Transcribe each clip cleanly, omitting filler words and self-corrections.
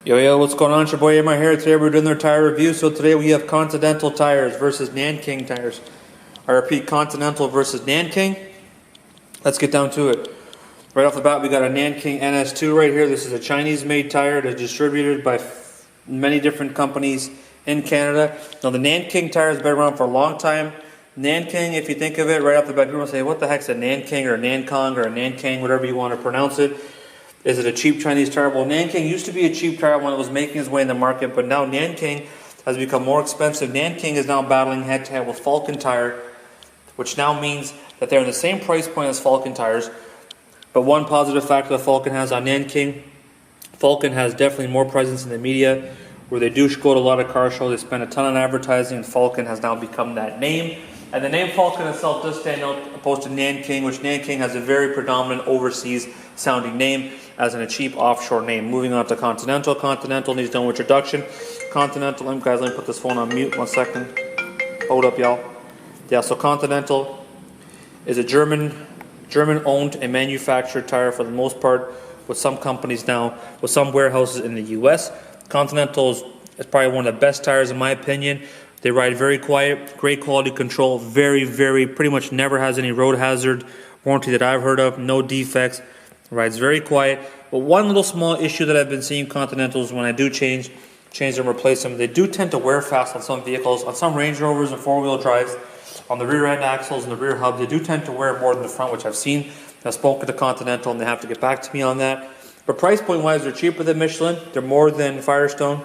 Yo, what's going on? It's your boy AMAR here. Today we're doing their tire review. So today we have Continental tires versus Nanking tires. I repeat, Continental versus Nanking. Let's get down to it. Right off the bat, we got a Nanking NS2 right here. This is a Chinese-made tire that's distributed by many different companies in Canada. Now the Nanking tire has been around for a long time. Nanking, if you think of it, right off the bat, people say, what the heck's a Nankang or a Nankang or a Nankang, whatever you want to pronounce it. Is it a cheap Chinese tire? Well, Nanking used to be a cheap tire when it was making its way in the market, but now Nanking has become more expensive. Nanking is now battling head-to-head with Falcon tire, which now means that they're in the same price point as Falcon tires. But one positive factor that Falcon has on Nanking, Falcon has definitely more presence in the media, where they do go to a lot of car shows. They spend a ton on advertising, and Falcon has now become that name. And the name Falcon itself does stand out opposed to Nanking, which Nanking has a very predominant overseas sounding name, as in a cheap offshore name. Moving on to Continental. Continental needs no introduction. Continental, guys, let me put this phone on mute 1 second. Hold up, y'all. Yeah, so Continental is a German-owned and manufactured tire for the most part, with some companies now, with some warehouses in the US. Continental is probably one of the best tires in my opinion. They ride very quiet, great quality control, pretty much never has any road hazard warranty that I've heard of, no defects, rides very quiet. But one little small issue that I've been seeing Continentals when I do change them, replace them, they do tend to wear fast on some vehicles, on some Range Rovers and four-wheel drives, on the rear end axles and the rear hubs, they do tend to wear more than the front, which I've seen. I've spoken to Continental and they have to get back to me on that. But price point wise, they're cheaper than Michelin, they're more than Firestone,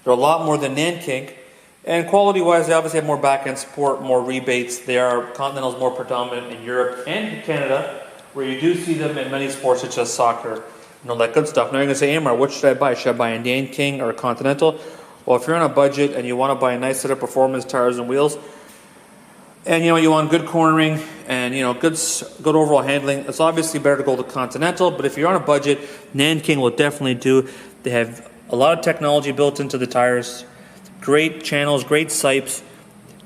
they're a lot more than Nanking. And quality-wise, they obviously have more back-end support, more rebates. Continental's more predominant in Europe and Canada, where you do see them in many sports such as soccer and all that good stuff. Now you're going to say, AMAR, what should I buy? Should I buy a Nanking or a Continental? Well, if you're on a budget and you want to buy a nice set of performance tires and wheels, and you want good cornering and good overall handling, it's obviously better to go with Continental. But if you're on a budget, Nanking will definitely do. They have a lot of technology built into the tires. Great channels, great sipes,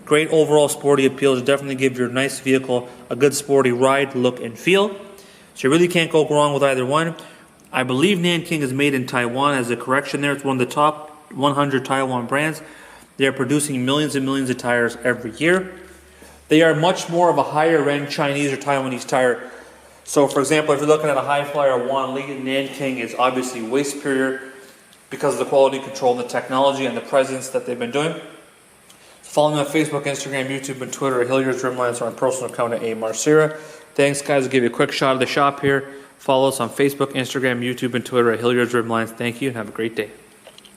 great overall sporty appeal to definitely give your nice vehicle a good sporty ride, look, and feel. So you really can't go wrong with either one. I believe Nanking is made in Taiwan. As a correction there, it's one of the top 100 Taiwan brands. They are producing millions and millions of tires every year. They are much more of a higher-end Chinese or Taiwanese tire. So, for example, if you're looking at a high flyer Wan Li, Nanking is obviously way superior because of the quality control and the technology and the presence that they've been doing. Follow me on Facebook, Instagram, YouTube, and Twitter at HILLYARD'S Rimlines, or on personal account at AMAR SIHRA. Thanks, guys. I'll give you a quick shot of the shop here. Follow us on Facebook, Instagram, YouTube, and Twitter at HILLYARD'S Rimlines. Thank you, and have a great day.